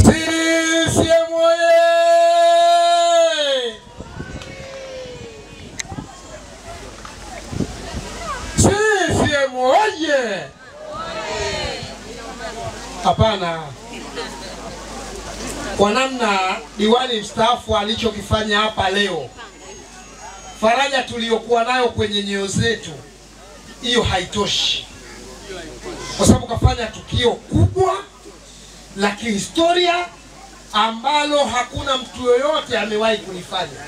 CCM oye! CCM oye! Hapana. Kwa namna diwani mstaafu alichokifanya hapa leo, faraja tuliyokuwa nayo kwenye nyoyo zetu, hiyo haitoshi, kwa sababu kafanya tukio kubwa la kihistoria ambalo hakuna mtu yoyote amewahi kulifanya.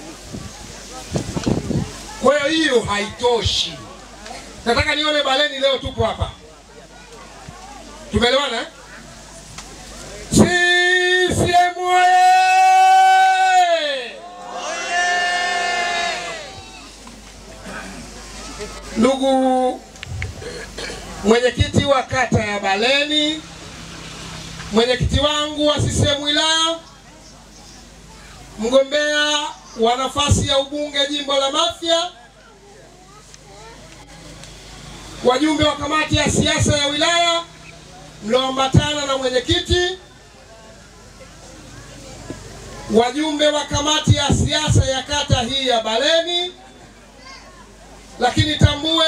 Kwa hiyo haitoshi. Nataka nione Baleni leo tupo hapa. Tumeelewana eh? CCM oye! Ndugu mwenyekiti wa kata ya Baleni, mwenyekiti wangu wa CCM wilaya, mgombea wa nafasi ya ubunge jimbo la Mafia, wajumbe wa kamati ya siasa ya wilaya mlioambatana na mwenyekiti, wajumbe wa kamati ya siasa ya kata hii ya Baleni, lakini tambue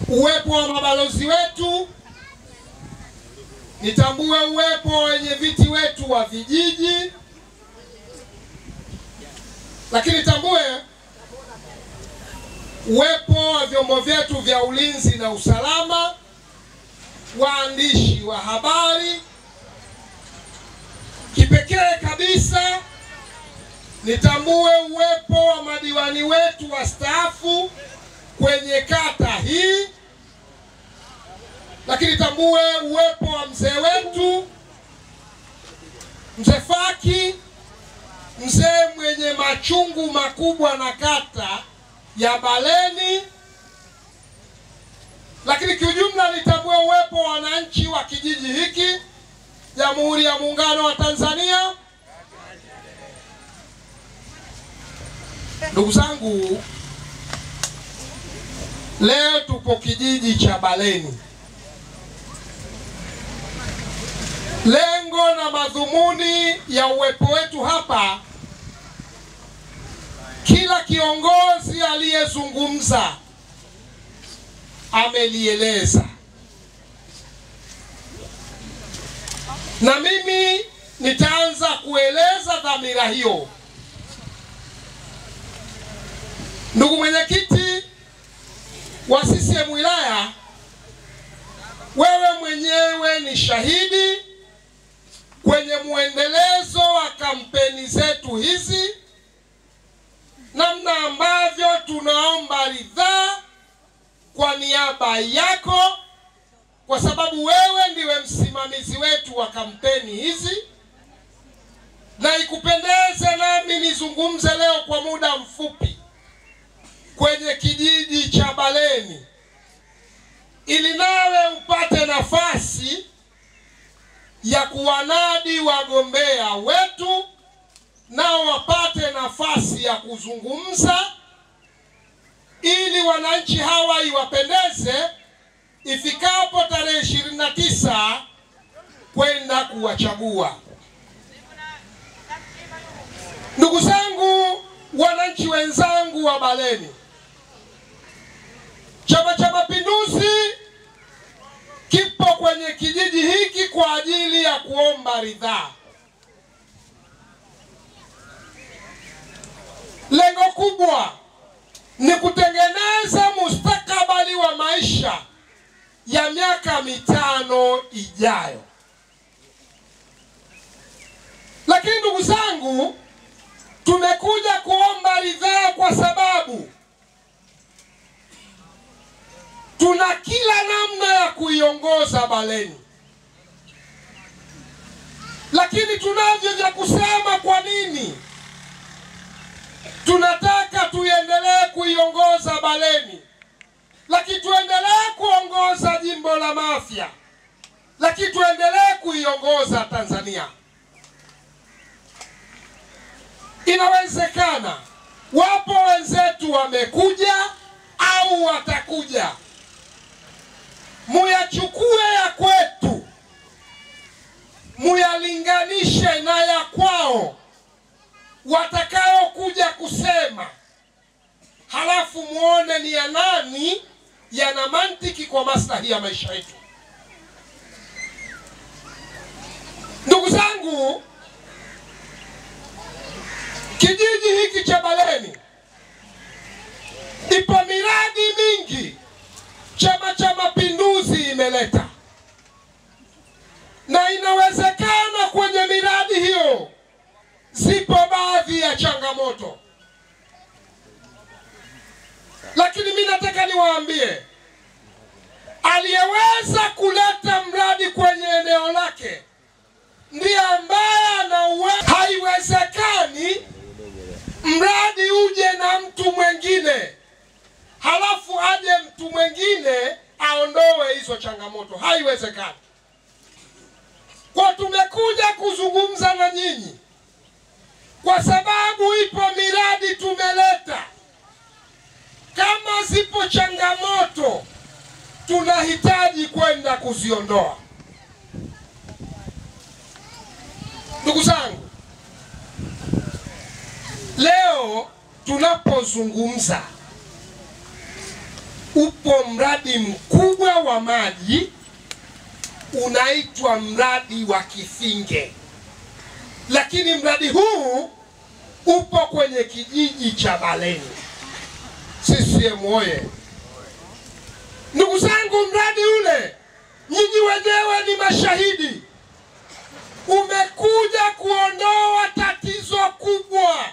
uwepo wa mabalozi wetu, nitambue uwepo wa wenye viti wetu wa vijiji, lakini tambue uwepo wa vyombo vyetu vya ulinzi na usalama, waandishi wa habari. Kipekee kabisa nitambue uwepo wa madiwani wetu wastaafu kwenye kata hii, lakini tambue uwepo wa mzee wetu Mzee Faki, mzee mwenye machungu makubwa na kata ya Baleni. Lakini kiujumla nitambue uwepo wa wananchi wa kijiji hiki, Jamhuri ya Muungano wa Tanzania. Ndugu zangu, leo tupo kijiji cha Baleni. Lengo na madhumuni ya uwepo wetu hapa, kila kiongozi aliyezungumza amelieleza, na mimi nitaanza kueleza dhamira hiyo. Ndugu mwenyekiti wa CCM wilaya, wewe mwenyewe ni shahidi kwenye muendelezo wa kampeni zetu hizi, namna ambavyo tunaomba ridhaa kwa niaba yako, kwa sababu wewe ndiwe msimamizi wetu wa kampeni hizi. Na ikupendeze nami nizungumze leo kwa muda mfupi kwenye kijiji cha Baleni, ili nawe upate nafasi ya kuwanadi wagombea wetu, nao wapate nafasi ya kuzungumza, ili wananchi hawa iwapendeze ifikapo tarehe 29 kwenda kuwachagua. Ndugu zangu, wananchi wenzangu wa Baleni, Chama cha Mapinduzi kipo kwenye kijiji hiki kwa ajili ya kuomba ridhaa. Lengo kubwa ni kutengeneza mustakabali wa maisha ya miaka 5 ijayo. Lakini ndugu zangu, tumekuja kuomba ridhaa kwa sababu tuna kila namna ya kuiongoza Baleni, lakini tunavyo vya kusema kwa nini tunataka tuendelee kuiongoza Baleni, lakini tuendelee kuongoza jimbo la Mafia, lakini tuendelee kuiongoza Tanzania. Inawezekana Wapo wenzetu wamekuja au watakuja. Muyachukue ya kwetu, muyalinganishe na ya kwao watakayo kuja kusema, halafu muone ni ya nani yana mantiki kwa maslahi ya maisha yetu. Ndugu zangu, kijiji hiki cha Baleni ipo miradi mingi Chama cha Mapinduzi imeleta, na inawezekana kwenye miradi hiyo zipo baadhi ya changamoto, lakini mimi nataka niwaambie, aliyeweza kuleta mradi kwenye eneo lake ndiye ambaye anauwe. Haiwezekani mradi uje na mtu mwingine halafu aje mtu mwingine aondoe hizo changamoto. Haiwezekani. Kwa tumekuja kuzungumza na nyinyi kwa sababu ipo miradi tumeleta. Kama zipo changamoto tunahitaji kwenda kuziondoa. Ndugu zangu, leo tunapozungumza upo mradi mkubwa wa maji unaitwa mradi wa Kifinge, lakini mradi huu upo kwenye kijiji cha Baleni. CCM oye! Ndugu zangu, mradi ule nyinyi wenyewe ni mashahidi, umekuja kuondoa tatizo kubwa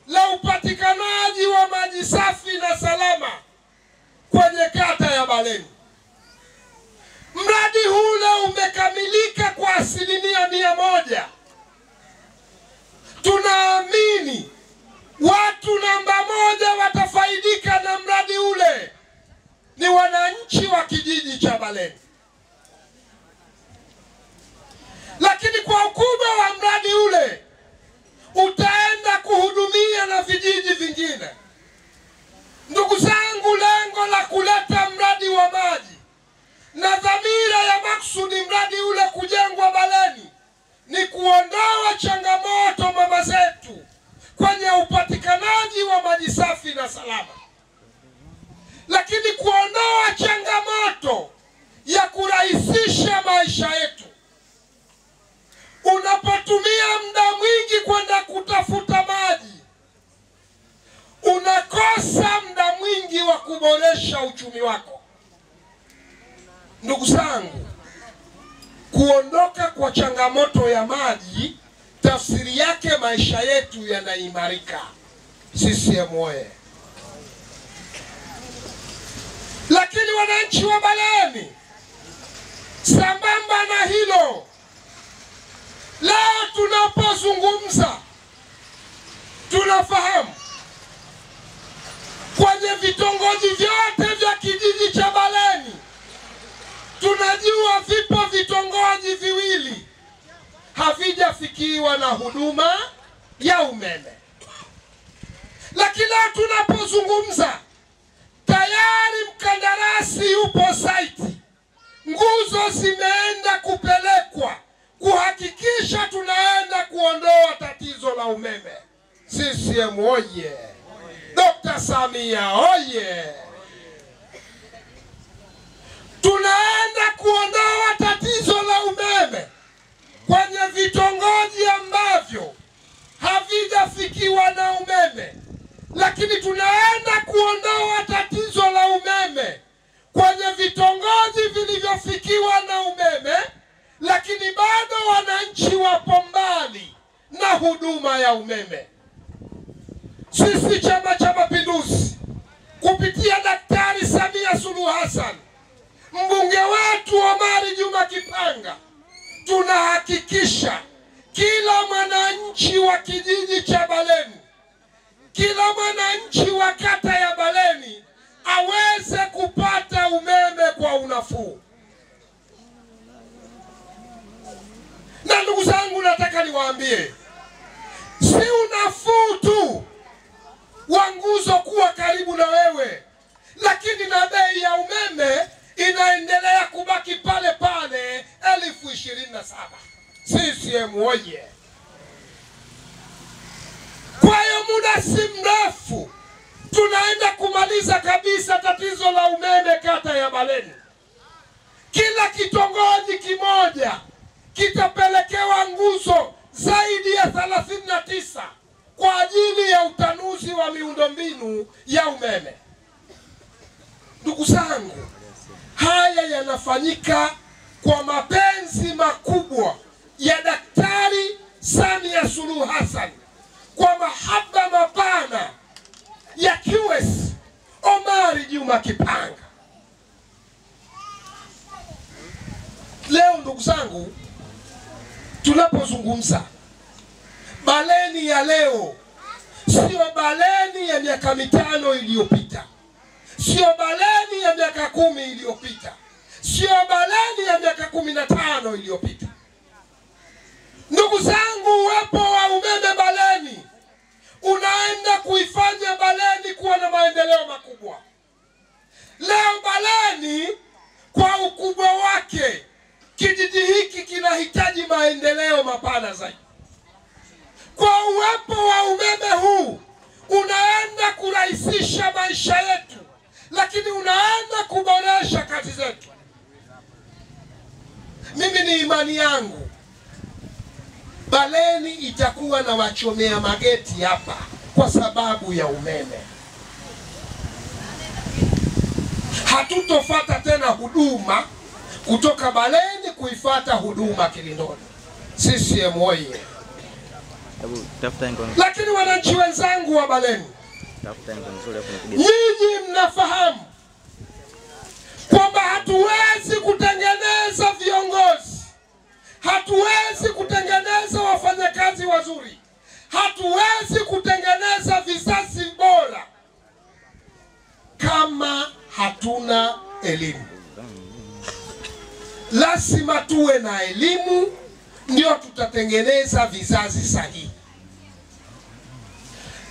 la upatikanaji wa maji safi na salama kwenye kata ya Baleni. Mradi ule umekamilika kwa 100%. Tunaamini watu namba 1 watafaidika na mradi ule ni wananchi wa kijiji cha Baleni. Lakini kwa ukubwa wa mradi ule utaenda kuhudumia na vijiji vingine. Ndugu zangu, lengo la kuleta mradi wa maji na dhamira ya maksudi mradi ule kujengwa Baleni ni kuondoa changamoto mama zetu kwenye upatikanaji wa maji safi na salama, lakini kuondoa changamoto ya kurahisisha maisha yetu. Unapotumia muda mwingi kwenda kutafuta maji, unakosa muda mwingi wa kuboresha uchumi wako. Ndugu zangu, kuondoka kwa changamoto ya maji tafsiri yake maisha yetu yanaimarika. CCM oye! Lakini wananchi wa Baleni, sambamba na hilo, leo tunapozungumza tunafahamu kwenye vitongoji vyote vya kijiji cha Baleni tunajua vipo vitongoji viwili havijafikiwa na huduma ya umeme. Lakini leo tunapozungumza tayari mkandarasi yupo site, nguzo zimeenda kupelekwa kuhakikisha tunaenda kuondoa tatizo la umeme. CCM oye! Dr. Samia oye! Tunaenda kuondoa tatizo la umeme kwenye vitongoji ambavyo havijafikiwa na umeme, lakini tunaenda kuondoa tatizo la umeme kwenye vitongoji vilivyofikiwa na umeme, lakini bado wananchi wapo mbali na huduma ya umeme. Sisi Chama cha Mapinduzi kupitia Daktari Samia Suluhu Hassan, mbunge wetu Omari Juma Kipanga, tunahakikisha kila mwananchi wa kijiji cha Baleni, kila mwananchi wa kata ya Baleni aweze kupata umeme kwa unafuu. Na ndugu zangu, nataka niwaambie, si unafuu tu, wa nguzo kuwa karibu na wewe, lakini na bei ya umeme inaendelea kubaki pale pale 27,000. CCM oye! Kwa hiyo muda si mrefu tunaenda kumaliza kabisa tatizo la umeme kata ya Baleni. Kila kitongoji kimoja kitapelekewa nguzo zaidi ya 39 kwa ajili ya utanuzi wa miundombinu ya umeme. Ndugu zangu, haya yanafanyika kwa mapenzi makubwa ya Daktari Samia Suluhu Hassan, kwa mahaba mapana ya QS Omari Juma Kipanga. Leo ndugu zangu, tunapozungumza Baleni ya leo sio Baleni ya miaka 5 iliyopita, sio Baleni ya miaka 10 iliyopita, sio Baleni ya miaka 15 iliyopita. Ndugu zangu, uwepo wa umeme Baleni unaenda kuifanya Baleni kuwa na maendeleo makubwa. Leo Baleni kwa ukubwa wake, kijiji hiki kinahitaji maendeleo mapana zaidi. Kwa uwepo wa umeme huu unaenda kurahisisha maisha yetu, lakini unaenda kuboresha kazi zetu. Mimi ni imani yangu Baleni itakuwa na wachomea mageti hapa kwa sababu ya umeme. Hatutofuata tena huduma kutoka Baleni kuifuata huduma Kilindoni. CCM oye! Lakini wananchi wenzangu wa Baleni, nyinyi mnafahamu kwamba hatuwezi kutengeneza viongozi, hatuwezi kutengeneza wafanyakazi wazuri, hatuwezi kutengeneza vizazi bora kama hatuna elimu. Lazima tuwe na elimu, ndio tutatengeneza vizazi sahihi.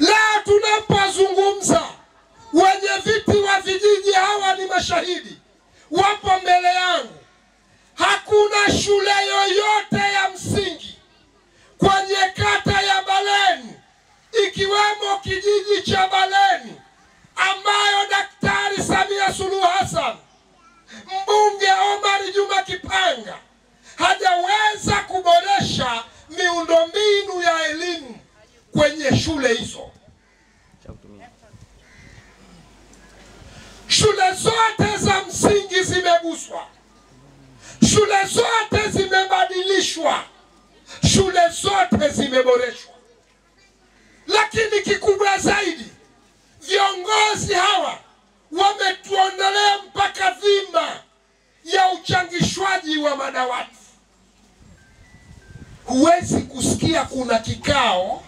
Leo tunapozungumza, wenye viti wa vijiji hawa ni mashahidi, wapo mbele yangu. Hakuna shule yoyote ya msingi kwenye kata ya Baleni, ikiwemo kijiji cha Baleni, ambayo Daktari Samia Suluhu Hassan, mbunge Omari Juma Kipanga, hajaweza kuboresha miundombinu ya elimu kwenye shule hizo. Shule zote za msingi zimeguswa, shule zote zimebadilishwa, shule zote zimeboreshwa. Lakini kikubwa zaidi, viongozi hawa wametuondolea mpaka dhima ya uchangishwaji wa madawati. Huwezi kusikia kuna kikao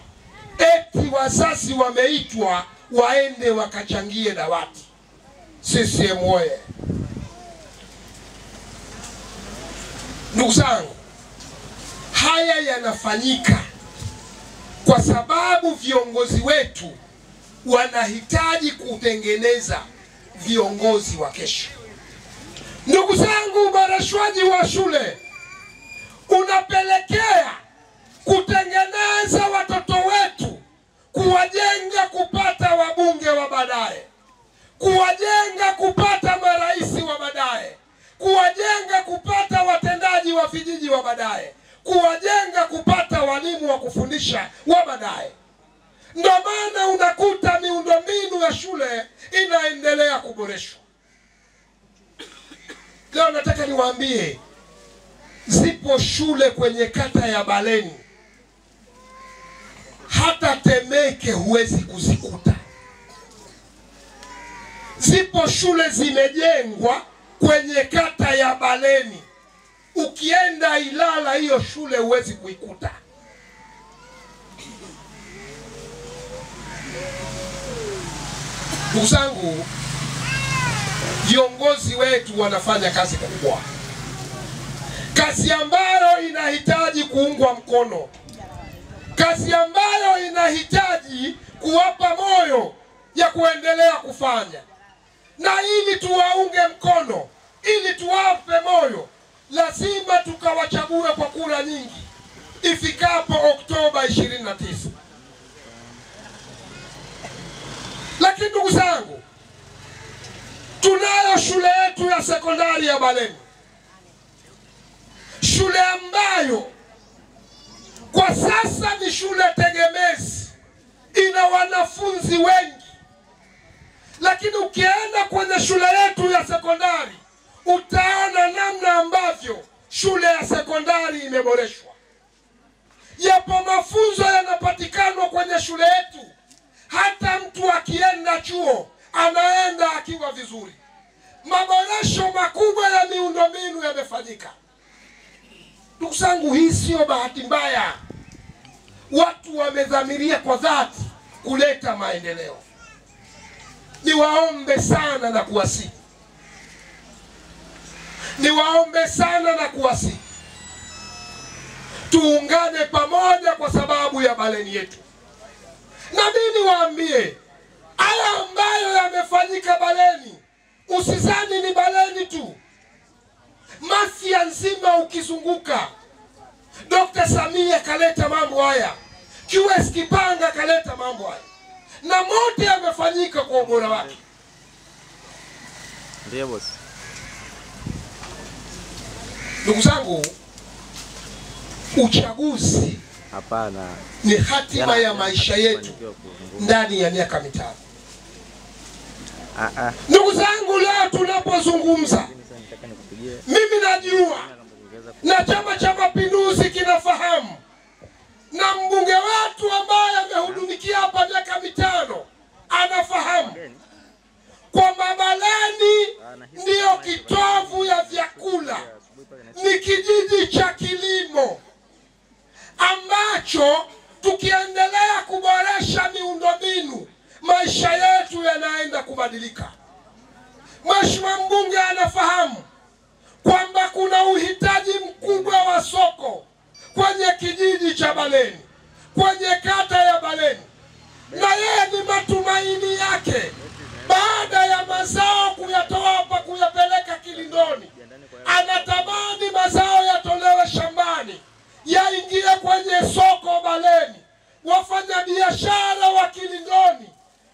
eti wazazi wameitwa waende wakachangie dawati. CCM oye! Ndugu zangu, haya yanafanyika kwa sababu viongozi wetu wanahitaji kutengeneza viongozi wa kesho. Ndugu zangu, uboreshwaji wa shule unapelekea kutengeneza watoto wetu, kuwajenga kupata wabunge wa baadaye, kuwajenga kupata marais wa baadaye, kuwajenga kupata watendaji wa vijiji wa baadaye, kuwajenga kupata walimu wa kufundisha wa baadaye. Ndio maana unakuta miundombinu ya shule inaendelea kuboreshwa. Leo nataka niwaambie, zipo shule kwenye kata ya Baleni hata Temeke huwezi kuzikuta. Zipo shule zimejengwa kwenye kata ya Baleni, ukienda Ilala hiyo shule huwezi kuikuta. Ndugu zangu, viongozi wetu wanafanya kazi kubwa, kazi ambayo inahitaji kuungwa mkono, kazi ambayo inahitaji kuwapa moyo ya kuendelea kufanya, na ili tuwaunge mkono, ili tuwape moyo, lazima tukawachague kwa kura nyingi ifikapo Oktoba 29. Lakini ndugu zangu, tunayo shule yetu ya sekondari ya Baleni, shule ambayo kwa sasa ni shule tegemezi, ina wanafunzi wengi. Lakini ukienda kwenye shule yetu ya sekondari, utaona namna ambavyo shule ya sekondari imeboreshwa. Yapo mafunzo yanapatikana kwenye shule yetu, hata mtu akienda chuo anaenda akiwa vizuri. Maboresho makubwa ya miundombinu yamefanyika. Ndugu zangu, hii sio bahati mbaya. Watu wamedhamiria kwa dhati kuleta maendeleo. Niwaombe sana na kuwasihi, tuungane pamoja kwa sababu ya Baleni yetu. Na mimi niwaambie, haya ambayo yamefanyika Baleni, usizani ni Baleni tu. Mafia nzima ukizunguka, Dr. Samia kaleta mambo haya, QS Kipanga kaleta mambo haya, na mote yamefanyika kwa ubora wake. Ndiyo boss. Ndugu zangu, uchaguzi hapana ni hatima ya maisha yetu ndani ya miaka 5. Ndugu zangu, leo tunapozungumza, mimi najua na Chama cha Mapinduzi kinafahamu, na mbunge wetu ambaye amehudumikia hapa miaka 5 anafahamu kwamba Baleni ndiyo kitovu ya vyakula, ni kijiji cha kilimo ambacho tukiendelea kuboresha miundombinu, maisha yetu yanaenda kubadilika. Mheshimiwa mbunge anafahamu kwamba kuna uhitaji mkubwa wa soko kwenye kijiji cha Baleni, kwenye kata ya Baleni, na yeye ni matumaini yake baada ya mazao kuyatoa hapa kuyapeleka Kilindoni, anatamani mazao yatolewe shambani yaingie kwenye soko Baleni. Wafanyabiashara wa Kilindoni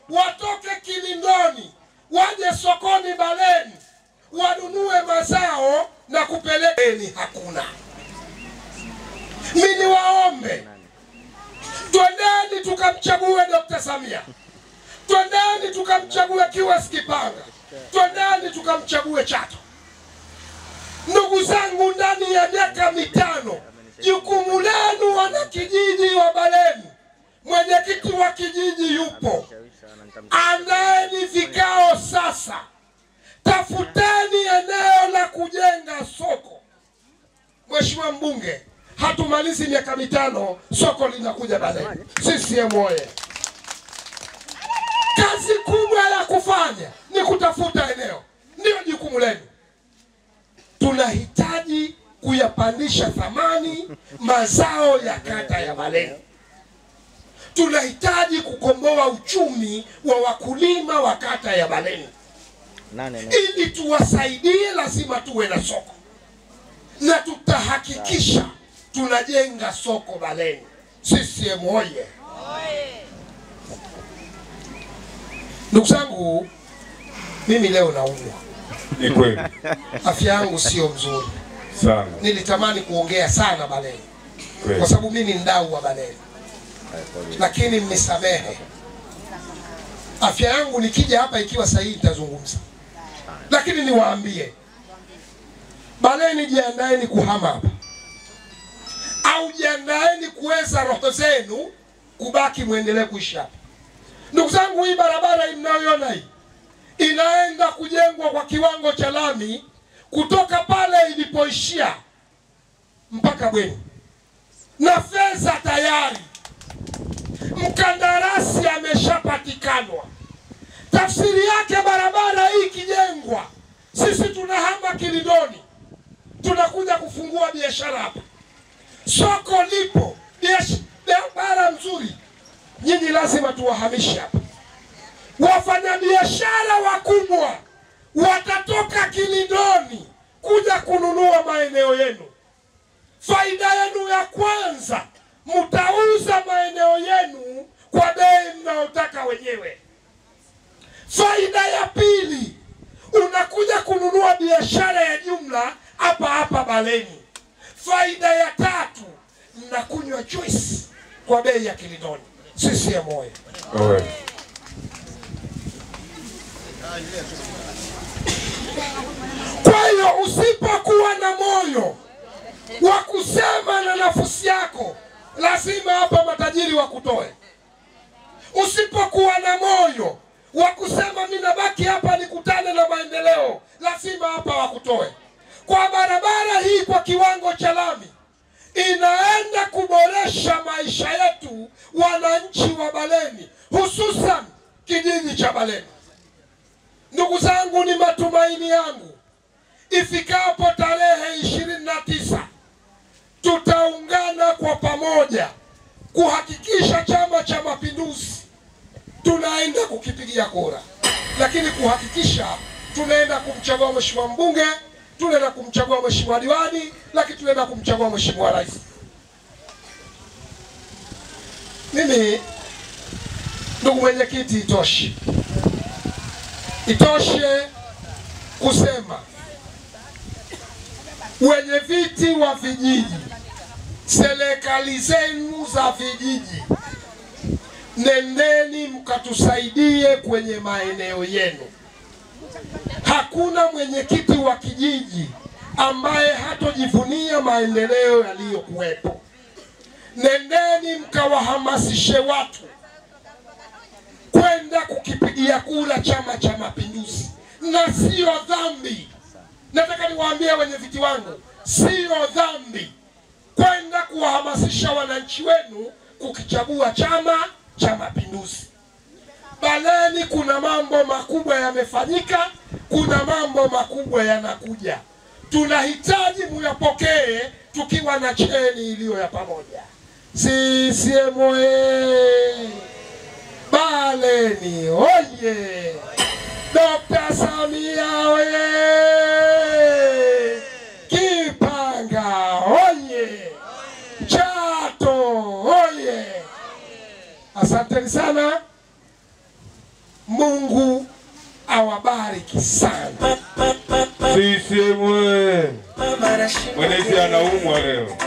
watoke Kilindoni waje sokoni Baleni wanunue mazao na kupeleka. Hakuna. Mimi niwaombe, twendeni tukamchague Dr. Samia, twendeni tukamchague QS Kipanga, twendeni tukamchague Chato. Ndugu zangu, ndani ya miaka 5 jukumu lenu wana kijiji wa Baleni, mwenyekiti wa kijiji yupo, andaeni vikao sasa, tafuteni eneo la kujenga soko. Mheshimiwa mbunge, hatumalizi miaka 5 soko linakuja Baleni. CCM oye! Kazi kubwa ya kufanya ni kutafuta eneo, ndio jukumu lenu. Tunahitaji kuyapandisha thamani mazao ya kata ya Baleni. Tunahitaji kukomboa uchumi wa wakulima wa kata ya Baleni. Ili tuwasaidie, lazima tuwe na soko, na tutahakikisha tunajenga soko Baleni. CCM oye! Ndugu zangu, mimi leo naumwa. Ni kweli. Afya yangu sio mzuri sana. Nilitamani kuongea sana Baleni, kwa sababu mimi ni mdau wa Baleni, lakini mnisamehe. Afya yangu nikija hapa ikiwa sahihi nitazungumza. Lakini niwaambie, Baleni, jiandaeni kuhama hapa, au jiandaeni kuweza roho zenu kubaki muendelee kuishi hapa. Ndugu zangu, hii barabara mnayoiona hii inaenda kujengwa kwa kiwango cha lami kutoka pale ilipoishia mpaka Bweni, na fedha tayari, mkandarasi ameshapatikanwa. Tafsiri yake, barabara hii kijengwa, sisi tunahama Kilindoni, tunakuja kufungua biashara hapa. Soko lipo, biashara nzuri, nyinyi lazima tuwahamishe hapa. wafanyabiashara wakubwa watatoka Kinondoni kuja kununua maeneo yenu. Faida yenu ya kwanza, mtauza maeneo yenu kwa bei mnayotaka wenyewe. Faida ya pili, unakuja kununua biashara ya jumla hapa Baleni. Faida ya tatu, mnakunywa juice kwa bei ya Kinondoni. CCM oyee! Kwa hiyo usipokuwa na moyo wa kusema na nafsi yako, lazima hapa matajiri wakutoe. Usipokuwa na moyo wa kusema mimi nabaki hapa nikutane na maendeleo, lazima hapa wakutoe. Kwa barabara hii kwa kiwango cha lami inaenda kuboresha maisha yetu wananchi wa Baleni, hususan kijiji cha Baleni. Ndugu zangu, ni matumaini yangu ifikapo tarehe 29 tutaungana kwa pamoja kuhakikisha Chama cha Mapinduzi tunaenda kukipigia kura, lakini kuhakikisha tunaenda kumchagua mheshimiwa mbunge, tunaenda kumchagua mheshimiwa diwani, lakini tunaenda kumchagua mheshimiwa rais. Mimi ndugu mwenyekiti, itoshe kusema wenye viti wa vijiji, serikali zenu za vijiji, nendeni mkatusaidie kwenye maeneo yenu. Hakuna mwenyekiti wa kijiji ambaye hatojivunia maendeleo yaliyokuwepo. Nendeni mkawahamasishe watu kwenda kukipigia kura Chama cha Mapinduzi, na sio dhambi. Nataka niwaambie wenye viti wangu, sio dhambi kwenda kuwahamasisha wananchi wenu kukichagua Chama cha Mapinduzi. Baleni kuna mambo makubwa yamefanyika, kuna mambo makubwa yanakuja. Tunahitaji muyapokee tukiwa na cheni iliyo ya pamoja. CCM oyee! Baleni oye! Dr. Samia oye! Kipanga oye! Chato oye! Asanteni sana. Mungu awabariki sana. CCM oyee! Mwenezi anaumwa leo.